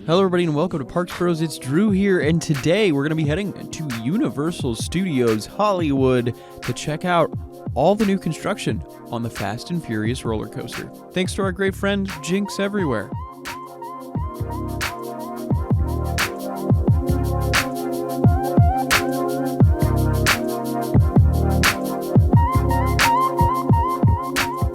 Hello everybody and welcome to Parks Bros. It's Drew here, and today we're going to be heading to Universal Studios Hollywood to check out all the new construction on the Fast and Furious roller coaster. Thanks to our great friend Jinx Everywhere.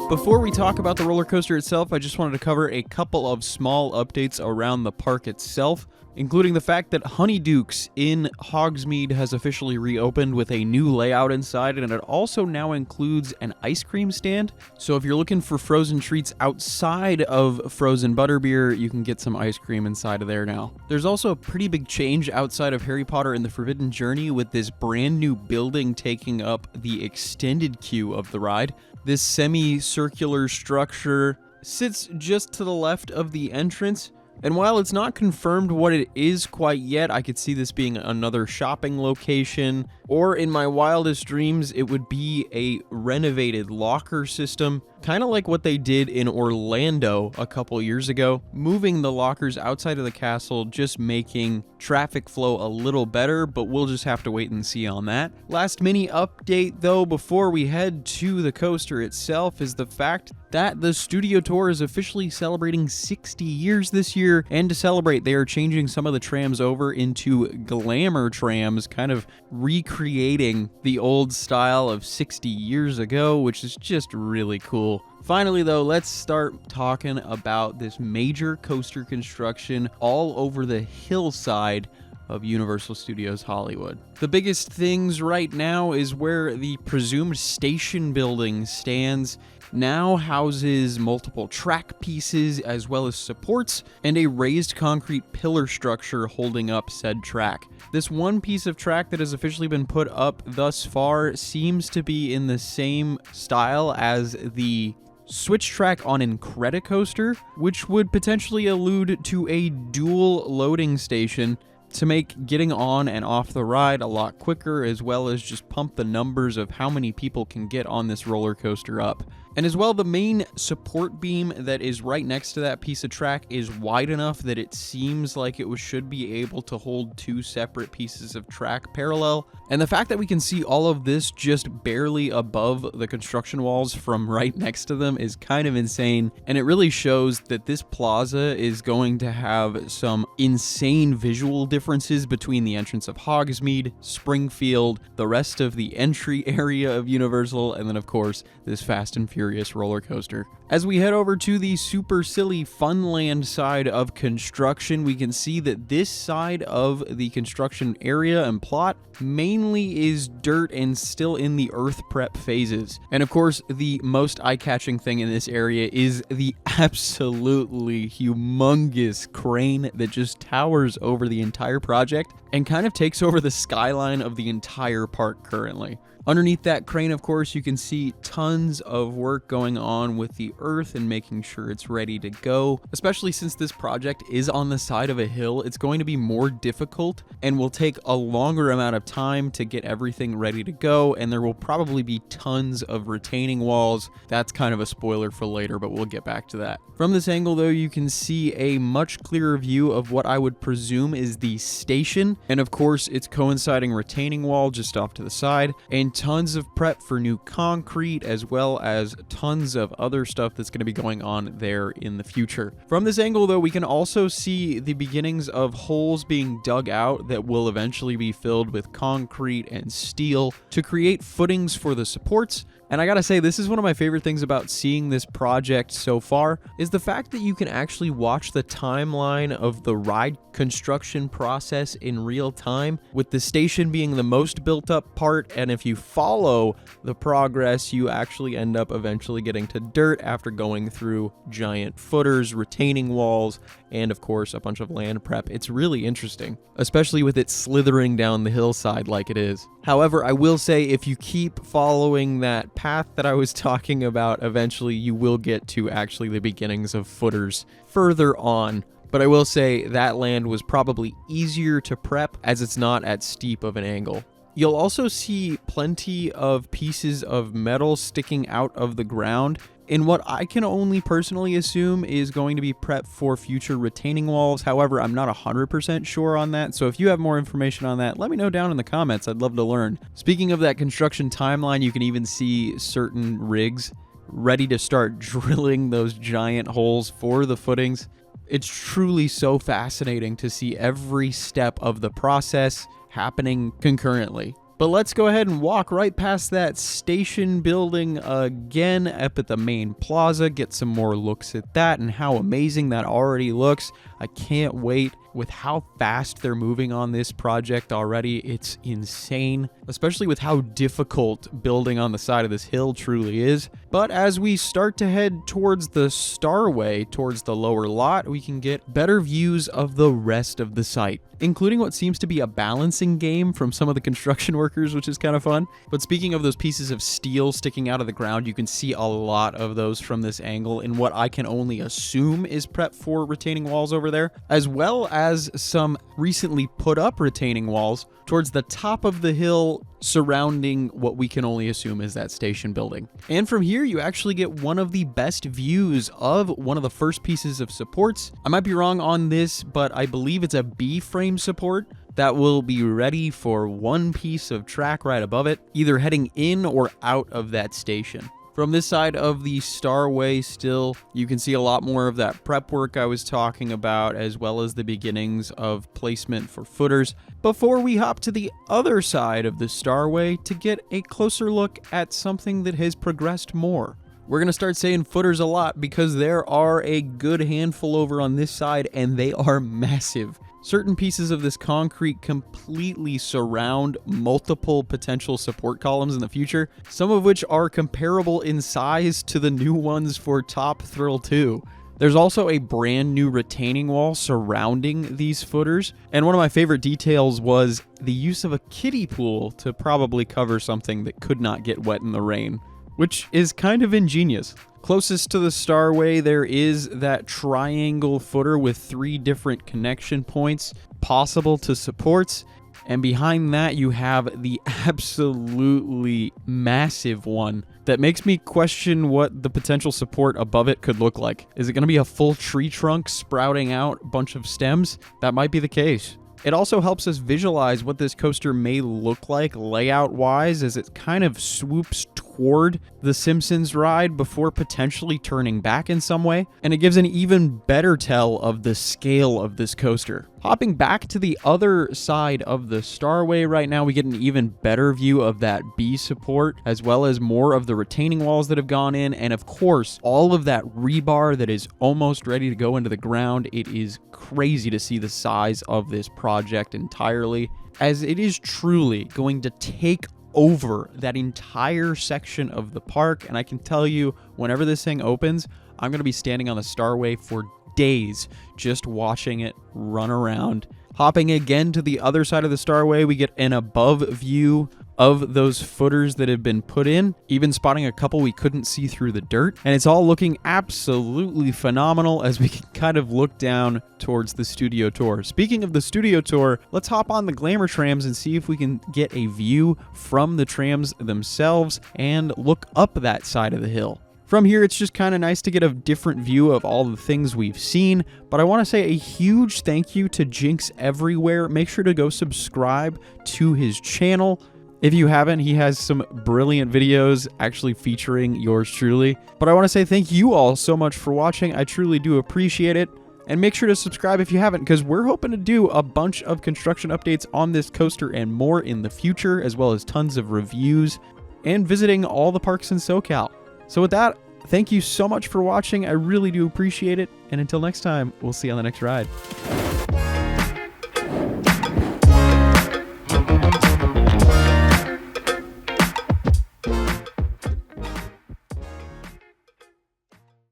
Before we talk about the roller coaster itself, I just wanted to cover a couple of small updates around the park itself, including the fact that Honeydukes in Hogsmeade has officially reopened with a new layout inside, and it also now includes an ice cream stand. So if you're looking for frozen treats outside of frozen butterbeer, you can get some ice cream inside of there now. There's also a pretty big change outside of Harry Potter and the Forbidden Journey, with this brand new building taking up the extended queue of the ride. This semicircular structure sits just to the left of the entrance, and while it's not confirmed what it is quite yet, I could see this being another shopping location, or in my wildest dreams, it would be a renovated locker system, kind of like what they did in Orlando a couple years ago, moving the lockers outside of the castle, just making traffic flow a little better, but we'll just have to wait and see on that. Last mini update though, before we head to the coaster itself, is the fact that the studio tour is officially celebrating 60 years this year, and to celebrate, they are changing some of the trams over into glamour trams, kind of recreating the old style of 60 years ago, which is just really cool. Finally though, let's start talking about this major coaster construction all over the hillside of Universal Studios Hollywood. The biggest things right now is where the presumed station building stands now houses multiple track pieces as well as supports and a raised concrete pillar structure holding up said track. This one piece of track that has officially been put up thus far seems to be in the same style as the switch track on Incredicoaster, which would potentially allude to a dual loading station to make getting on and off the ride a lot quicker, as well as just pump the numbers of how many people can get on this roller coaster up. And as well, the main support beam that is right next to that piece of track is wide enough that it seems like it should be able to hold two separate pieces of track parallel. And the fact that we can see all of this just barely above the construction walls from right next to them is kind of insane. And it really shows that this plaza is going to have some insane visual differences between the entrance of Hogsmeade, Springfield, the rest of the entry area of Universal, and then of course this Fast and Furious roller coaster. As we head over to the super silly Funland side of construction, we can see that this side of the construction area and plot mainly is dirt and still in the earth prep phases. And of course, the most eye-catching thing in this area is the absolutely humongous crane that just towers over the entire project and kind of takes over the skyline of the entire park currently. Underneath that crane, of course, you can see tons of work going on with the earth and making sure it's ready to go. Especially since this project is on the side of a hill, it's going to be more difficult and will take a longer amount of time to get everything ready to go, and there will probably be tons of retaining walls. That's kind of a spoiler for later, but we'll get back to that. From this angle though, you can see a much clearer view of what I would presume is the station, and of course its coinciding retaining wall just off to the side, and tons of prep for new concrete, as well as tons of other stuff that's going to be going on there in the future. From this angle though, we can also see the beginnings of holes being dug out that will eventually be filled with concrete and steel to create footings for the supports. And I gotta say, this is one of my favorite things about seeing this project so far, is the fact that you can actually watch the timeline of the ride construction process in real time, with the station being the most built up part, and if you follow the progress, you actually end up eventually getting to dirt after going through giant footers, retaining walls, and of course a bunch of land prep. It's really interesting, especially with it slithering down the hillside like it is. However, I will say, if you keep following that path that I was talking about, eventually you will get to actually the beginnings of footers further on. But I will say that land was probably easier to prep as it's not at steep of an angle. You'll also see plenty of pieces of metal sticking out of the ground in what I can only personally assume is going to be prep for future retaining walls. However, I'm not 100% sure on that, so if you have more information on that, let me know down in the comments. I'd love to learn. Speaking of that construction timeline, you can even see certain rigs ready to start drilling those giant holes for the footings. It's truly so fascinating to see every step of the process happening concurrently. But let's go ahead and walk right past that station building again up at the main plaza, get some more looks at that and how amazing that already looks. I can't wait with how fast they're moving on this project already. It's insane, especially with how difficult building on the side of this hill truly is. But as we start to head towards the Starway, towards the lower lot, we can get better views of the rest of the site, including what seems to be a balancing game from some of the construction workers, which is kind of fun. But speaking of those pieces of steel sticking out of the ground, you can see a lot of those from this angle in what I can only assume is prep for retaining walls over there, as well as some recently put up retaining walls towards the top of the hill surrounding what we can only assume is that station building. And from here, you actually get one of the best views of one of the first pieces of supports. I might be wrong on this, but I believe it's a B-frame support that will be ready for one piece of track right above it, either heading in or out of that station. From this side of the Starway still, you can see a lot more of that prep work I was talking about, as well as the beginnings of placement for footers, before we hop to the other side of the Starway to get a closer look at something that has progressed more. We're going to start saying footers a lot because there are a good handful over on this side, and they are massive. Certain pieces of this concrete completely surround multiple potential support columns in the future, some of which are comparable in size to the new ones for Top Thrill 2. There's also a brand new retaining wall surrounding these footers, and one of my favorite details was the use of a kiddie pool to probably cover something that could not get wet in the rain, which is kind of ingenious. Closest to the Starway, there is that triangle footer with 3 different connection points possible to supports. And behind that, you have the absolutely massive one that makes me question what the potential support above it could look like. Is it going to be a full tree trunk sprouting out a bunch of stems? That might be the case. It also helps us visualize what this coaster may look like layout-wise as it kind of swoops toward the Simpsons ride before potentially turning back in some way, and it gives an even better tell of the scale of this coaster. Hopping back to the other side of the Starway right now, we get an even better view of that B support, as well as more of the retaining walls that have gone in, and of course, all of that rebar that is almost ready to go into the ground. It is crazy to see the size of this project entirely, as it is truly going to take over that entire section of the park. And I can tell you, whenever this thing opens, I'm going to be standing on the Starway for days just watching it run around. Hopping again to the other side of the Starway, we get an above view of those footers that have been put in, even spotting a couple we couldn't see through the dirt. And it's all looking absolutely phenomenal as we can kind of look down towards the studio tour. Speaking of the studio tour, let's hop on the glamour trams and see if we can get a view from the trams themselves and look up that side of the hill. From here, it's just kind of nice to get a different view of all the things we've seen, but I want to say a huge thank you to Jinx Everywhere. Make sure to go subscribe to his channel. If you haven't, he has some brilliant videos actually featuring yours truly. But I want to say thank you all so much for watching. I truly do appreciate it. And make sure to subscribe if you haven't, because we're hoping to do a bunch of construction updates on this coaster and more in the future, as well as tons of reviews and visiting all the parks in SoCal. So with that, thank you so much for watching. I really do appreciate it. And until next time, we'll see you on the next ride.